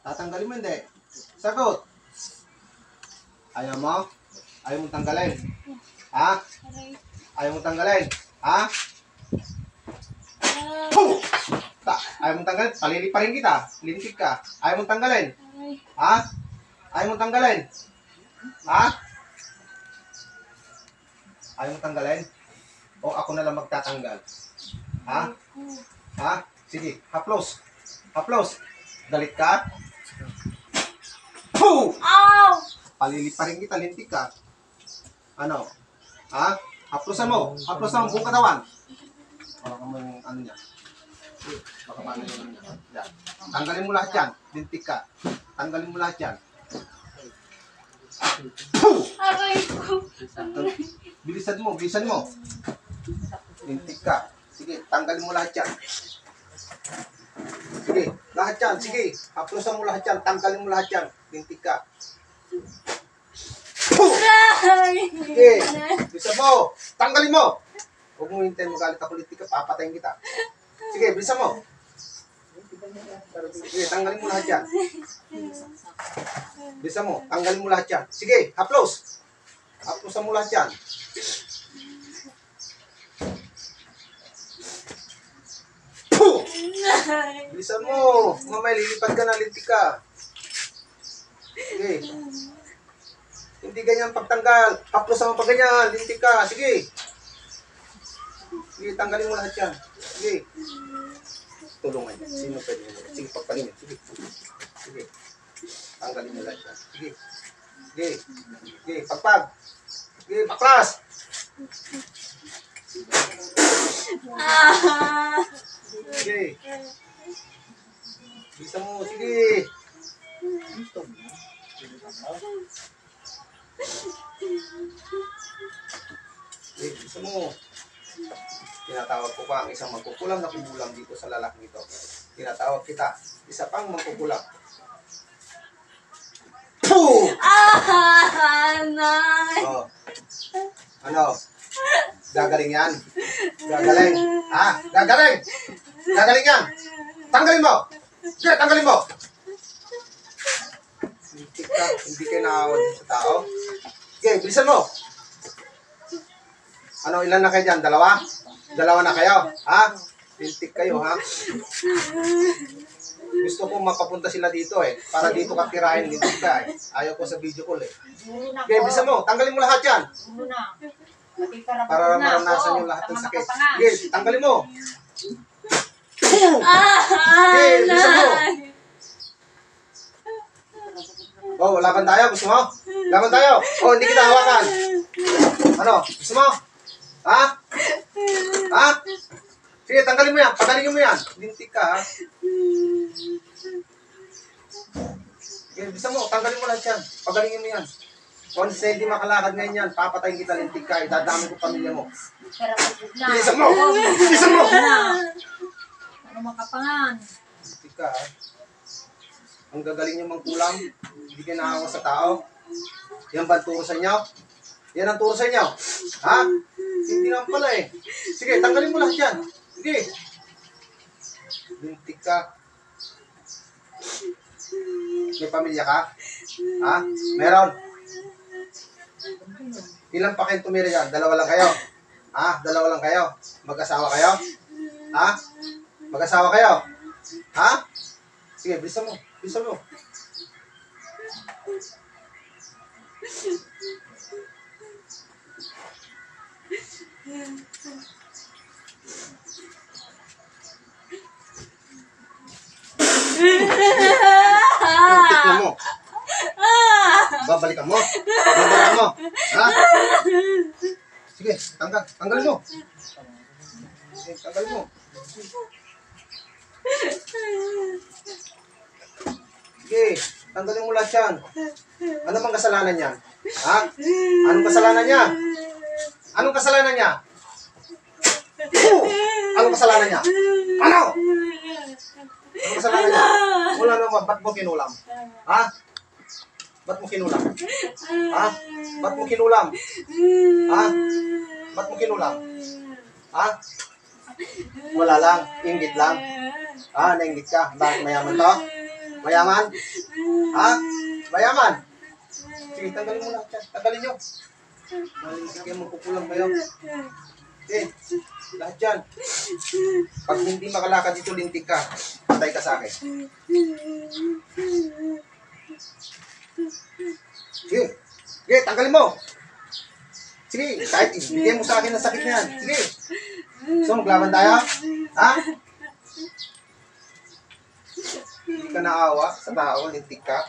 Tatanggalin mo hindi. Sagot. Ayaw mo? Ayaw mong tanggalin? Ha? Ayaw mong tanggalin? Ha? Ayaw mong tanggalin? Paliliparin kita. Lintik ka. Ayaw mong tanggalin? Ha? Ayaw mong tanggalin? Ha? Ayaw mong tanggalin? O ako na lang magtatanggal? Ha? Ha? Sige, haplos. Haplos. Galit ka? Poo! Ow! Paliliparin kita, lintik ka. Ano? Ha? Haplosan mo. Haplosan mo buong katawan. Baka mo yung ano niya. Baka paano yung ano niya. Yan. Tanggalin mo lahat yan. Lintik ka. Tanggalin mo lahat yan. Poo! Aray ko. Bilisan mo, bilisan mo. Lintik ka. Sige, tanggalin mo lahat yan. Sige, lahat yan. Sige, haplosan mo lahat yan. Tanggalin mo lahat yan. Lintik ka. Sige, bilisan mo. Tanggalin mo. Huwag mo hintayin magalit ako, lintik ka. Papatayin kita. Sige, bilisan mo. Sige, tanggalin mo lahat yan. Bilisan mo, tanggalin mo lahat yan. Sige, haplos. Haplosan mo lahat yan. Puh! Bilisan mo. Mamaya lilipad ka na, lintik ka. Sige. Hindi ganyan pagtanggal. Haplosan mo pag ganyan, lintik ka. Sige. Sige, tanggalin mo lahat yan. Sige. Tulungan niya. Sino pwede mo? Sige, pagpalingin. Sige. Sige. Tanggalin mo lahat yan. Sige. Sige. Sige, pagpag. Sige, paklas. Sige. Bisa mo, sige. Sige, bisa mo. Tinatawag ko pa ang isang magkukulang na kubulang dito sa lalaking ito. Tinatawag kita. Isa pang magkukulang. Puh! Nay! Oh. Ano? Gagaling yan? Gagaling? Ha? Gagaling? Gagaling yan? Tanggalin mo! Sige, tanggalin mo! Hindi kayo nakawa sa tao. Sige, bilisan mo! Ano, ilan na kayo dyan? Dalawa? Dalawa na kayo? Ha? Lintik kayo, ha? Gusto ko mapapunta sila dito eh. Para dito ka tirahin, lintik ka eh. Ayaw ko sa video call eh. Sige, bilisan mo! Tanggalin mo lahat yan! Para maranasan yung lahat ng sakit. Sige, tanggalin mo! Sige, bilisan mo! Oh, laban tayo. Gusto mo? Laban tayo. Oh, hindi kita hawakan. Ano? Gusto mo? Ha? Ha? Sige, tanggalin mo yan. Pagalingin mo yan. Lintik ka, ha? Sige, bilisan mo. Tanggalin mo lahat yan. Pagalingin mo yan. Kung hindi makalakad ngayon yan, papatayin kita, lintik ka. Idadami ko pamilya mo. Bilisan mo! Bilisan mo! Ano makapangan? Lintik ka, ha? Ang gagaling nyo mangkulang, hindi kayo nakawa sa tao. Yan ba ang turo sa inyo? Yan ang turo sa inyo? Ha? Hindi naman pala eh. Sige, tanggalin mo lahat yan. Sige. Lintik ka. May pamilya ka? Ha? Meron? Ilan pa kayong tumira yan? Dalawa lang kayo? Ha? Dalawa lang kayo? Mag-asawa kayo? Ha? Mag-asawa kayo? Ha? Sige, bilisan mo. Bilisan mo. Tignan mo. Babalikan mo. Babalikan mo. Ha? Sige, tanggal. Tanggalin mo. Sige, tanggalin mo. Sige, tanggalin mo lahat yan. Ano bang kasalanan niya? Ha? Anong kasalanan niya? Anong kasalanan niya? Anong kasalanan niya? Ano? Anong kasalanan niya? Wala naman, ba't mo kinulam? Ha? Ba't mo kinulam? Ha? Ba't mo kinulam? Ha? Ba't mo kinulam? Ha? Wala lang, inggit lang. Ha, nainggit ka. Bakit mayaman to? Mayaman? Ha? Mayaman? Sige, tanggalin mo lahat yan. Tanggalin nyo. Malinis kayo, magkukulang kayo. Okay, lahat yan. Pag hindi makalakad dito, lintik ka. Patay ka sa akin. Sige, sige, tanggalin mo. Sige, kahit ibigay mo sa akin ang sakit na yan. Sige. So, maglaban tayo? Ha? Hindi ka naawa sa tao, lintik ka.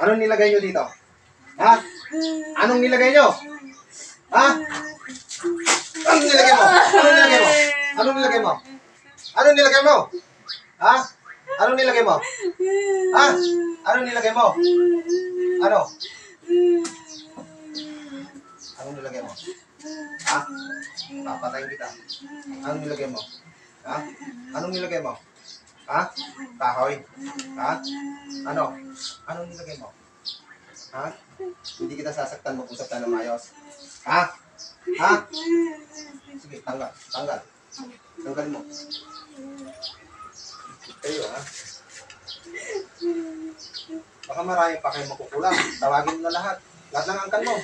Anong nilagay nyo dito? Ha? Anong nilagay nyo? Ha? Anong nilagay mo? Anong nilagay mo? Anong nilagay mo? Anong nilagay mo? Ha? Anong nilagay mo? Ha? Anong nilagay mo? Ano? Anong nilagay mo? Ha? Papatayin kita. Anong nilagay mo? Ha? Anong nilagay mo? Ha? Kahoy? Ha? Ano? Anong nilagay mo? Ha? Hindi kita sasaktan, mag-usap tayo ng mayos. Ha? Ha? Sige, tanggal. Tanggal. Tanggal mo. Kayo, ha? Baka marami pa kayo makukulang. Tawagin mo na lahat. Lahat ng angkan mo.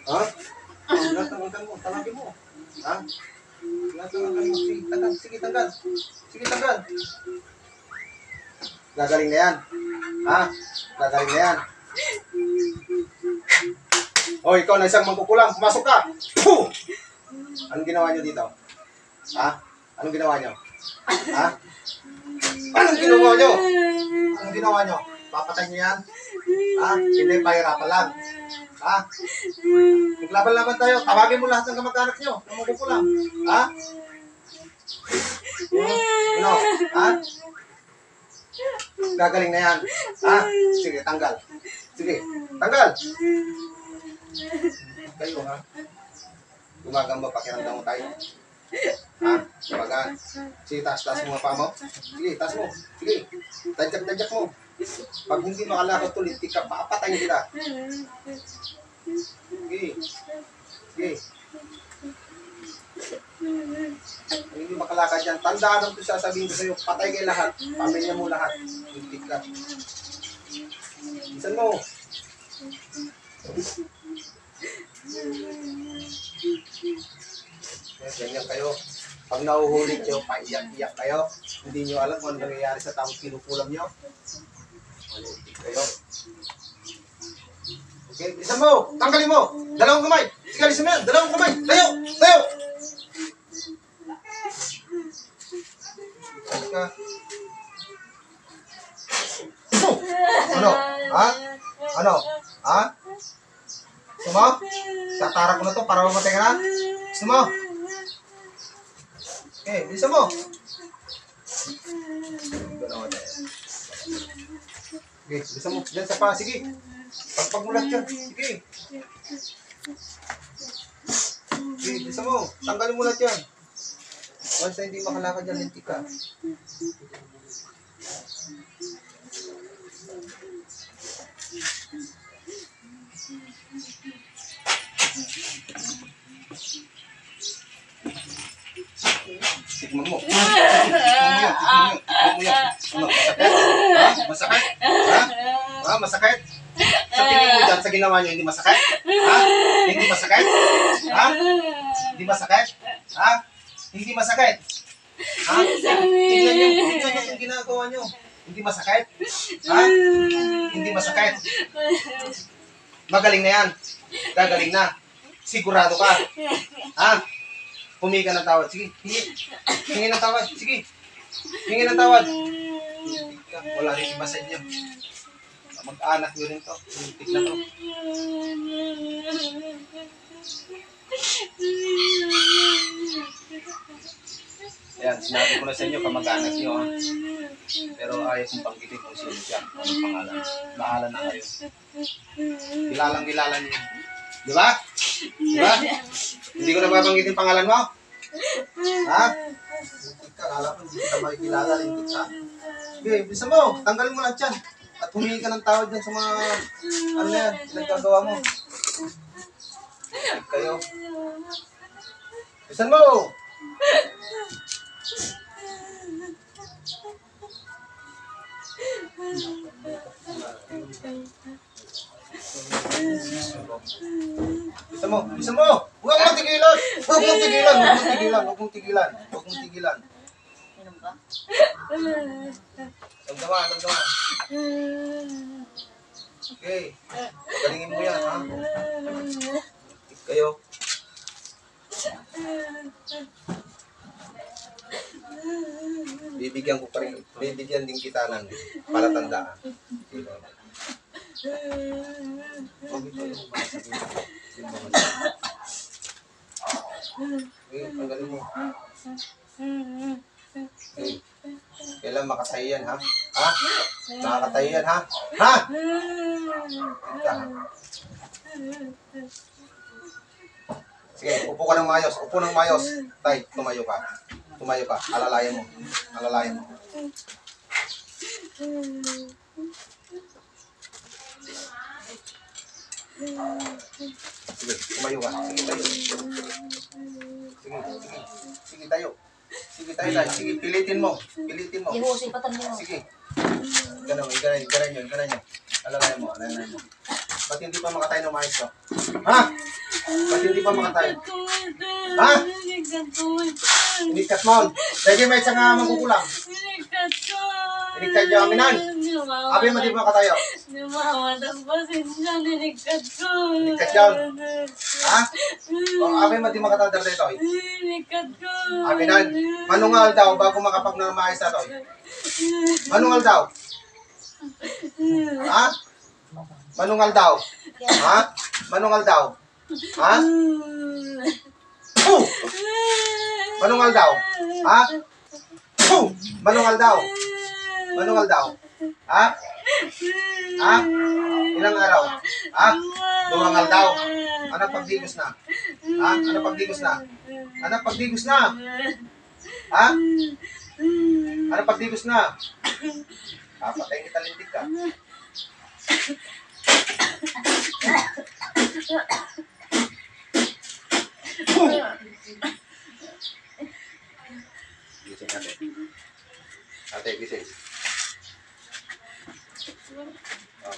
Ha? Lahat ng angkan mo. Tawagin mo. Ha? Lahat ng angkan mo. Sige, tanggal. Sige, tanggal. Sige, tanggal. Gagaling na yan. Ha? Gagaling na yan. O, ikaw na isang mangkukulang. Pumasok ka. Puh! Anong ginawa nyo dito? Ha? Anong ginawa nyo? Ha? Anong ginawa nyo? Anong ginawa nyo? Papatay nyo yan? Ha? Hindi, pahirapan lang. Ha? Maglaban-laban tayo. Tawagin mo lahat ng kamag-anak nyo. Ng mangkukulang. Ha? Ano? Ha? Gagaling na yan. Ha? Sige, tanggal. Sige, tanggal. Kayo, ha? Gumagamba, pakiramdam mo tayo. Ha? Gumagaan. Sige, taas mo nga pa mo. Sige, taas mo. Sige, tadyak mo. Pag hindi makalakad to, lintik ka, papatayin kita. Sige. Sige. Kung hindi makalakad yan, tandaan ang ito sasabihin ko sa'yo, patay kayo lahat. Pamilya mo lahat. Lintik ka. Isan mo. Ganyan kayo. Pag nahuhulit nyo, paiyak-iyak kayo. Hindi nyo alam kung ano nangyayari sa taong kinukulam nyo. Malintik kayo. Okay, bilisan mo. Tanggalin mo. Dalawang kamay. Sige, alisin mo yan. Dalawang kamay. Tayo. Tayo. Ka. Ano? Ha? Ano? Ha? Gusto mo? Tatara ko na to para mamatay ka na? Gusto mo? Okay, bilisan mo. Okay, bilisan mo. Diyan sa pa. Sige. Pagpagmulat yan. Sige. Okay, bilisan mo. Tanggalin mo lahat yan. Once na hindi makalakad yan, lintik ka. Tikman mo. Tikman mo yan. Ano, masakit? Ha? Masakit? Ha? Ha? Masakit? Sa tingin mo dyan, sa ginawa niyo, hindi masakit? Ha? Hindi masakit? Ha? Hindi masakit? Ha? Hindi masakit? Ha? Tingnan niyo yung ginagawa niyo. Hindi masakit? Ha? Hindi masakit? Magaling na yan. Gagaling na. Sigurado ka. Ha? Humingi ka ng tawad. Sige, hingi ng tawad. Sige. Hingi ng tawad. Wala rin iba sa inyo. Mag-anak nyo rin to. Lintik na to. Ayan, sinabi ko na sa inyo, kamag-anak nyo, ha? Pero ayaw kong panggitin kung sino siya. Anong pangalan? Bahala na kayo. Kilalang-kilala niyo. Di ba? Di ba? Hindi ko na babanggitin pangalan mo? Ha? Lintik ka, kala ko hindi kita makikilala, lintik ka. Okay, bisa mo, tanggalin mo lahat yan. At humingi ka ng tawad dyan sa mga, ano yan, pinagkagawa mo. Lintik kayo. Bilisan mo! Bilisan mo! Bilisan mo! Huwag mong tigilan! Huwag mong tigilan! Huwag mong tigilan! Huwag mong tigilan! Huwag mong tigilan! Inom ka? Damdaman! Damdaman! Okay. Galingin mo yan, ha? Kayo. Bibigyan ko pa rin. Bibigyan din kita ng palatandaan. Okay, tanggalin mo. Okay. Kailan makatayo yan, ha? Ha? Makakatayo yan, ha? Ha? Ika, ha? Sige, upo ka ng mayos. Upo ng mayos. Tay, tumayo ka. Tumayo ka. Alalayan mo. Alalayan mo. Sige, tumayo ka. Sige, tayo. Sige, sige. Sige, tayo. Sige, tayo tayo. Sige, pilitin mo. Pilitin mo. Ihusin pa mo. Sige. Ganun, ganun yun. Alalayan mo, alalayan mo. Ba't hindi pa makatayo ng mayos to? Ha? Ba't hindi pa makatayo? Ha? Inikat mo. Lagi may isang mangkukulang. Inikat niyo aminan. Abi mo di pa makatayo. Inikat yun. Ha? O, abi mo di makatayo dito. Aminan. Manungal daw bago makapag ng mayos na to. Manungal daw. Ha? Manungal daw. Ha? Manungal daw. Ha? Oh! Manungal daw. Ha? Oh! Manungal daw. Manungal daw. Ha? Ha? Ilang araw? Ha? Dumangal daw. Ano pagdigos na? Ha? Ano pagdigos na? Ano pagdigos na? Ha? Ano pagdigos na? Papatayin kita lintik ka. Gising ate. Ate, gising. Oh.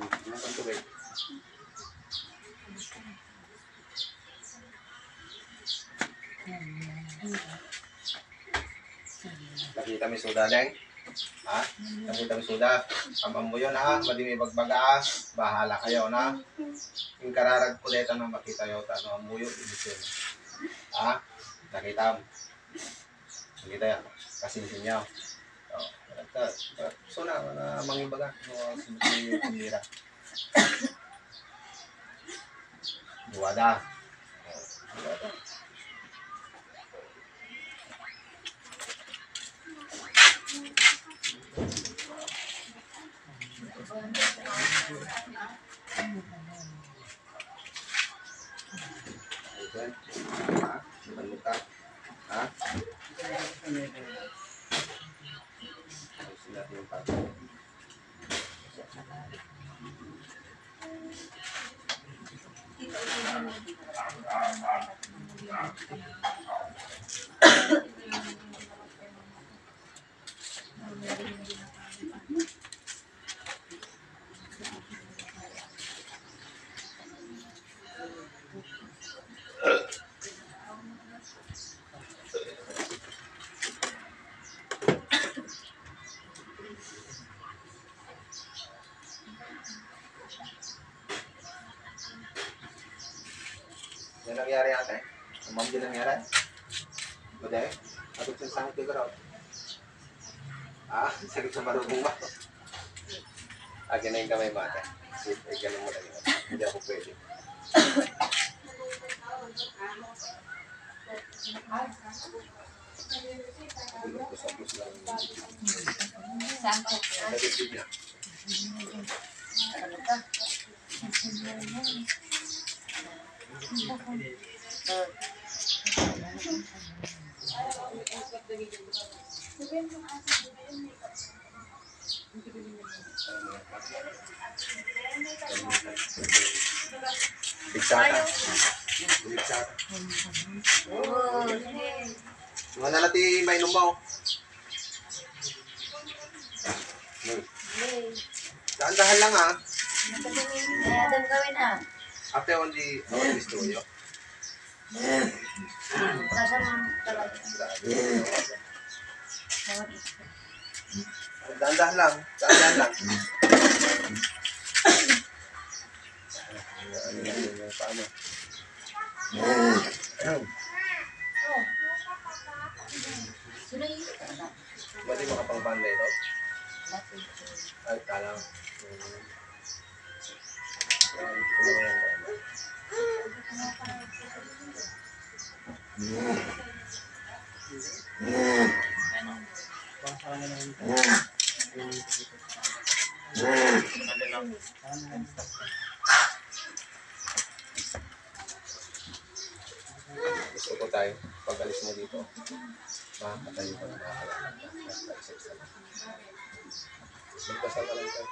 Makan tubig. Nakita mo yung soda, Deng? Ha? Nakita mo yung soda? Amam mo yun, ha? Madimi bagbaga, bahala kayo, na? Yung kararag kuleta na makita yun, ano, amuyo, ibig. Ha? Nakita mo? Nakita yan? Kasinsin niyo. So na, mangibaga. Sinusin yung kumira. Buwada. Buwada. Okay. Ha? Sipan mo ka? Ha? Ayusin natin yung pato. Yan nangyari ate. Umam din nangyari. Bade, atog sa sangit ko raw. Ah, sakit sa marunong ba? Akin na yung kamay mo ate. Ay, ganun mo lang yun. Hindi ako pwede. Kusap-kus lang. Sangko. Nagigib niya. Ano ka? Bigsata. Buligsa. Oo, sige. Mga nalati mainom mo. Sige. Dahan-dahan lang ha. Kaya daw gawin ah. Ate, only destroy. Kasama talaga. Dahan-dahan lang. Dahan-dahan lang. Ano lang yung paano. Sino yun? Ba't yung makapang-banday ito? Dati. Ay, talang. Ano yan? Gusto ko tayo. Pag-alis mo dito. Makakatayo ka na makakalaman. Magdasal ka lang tayo.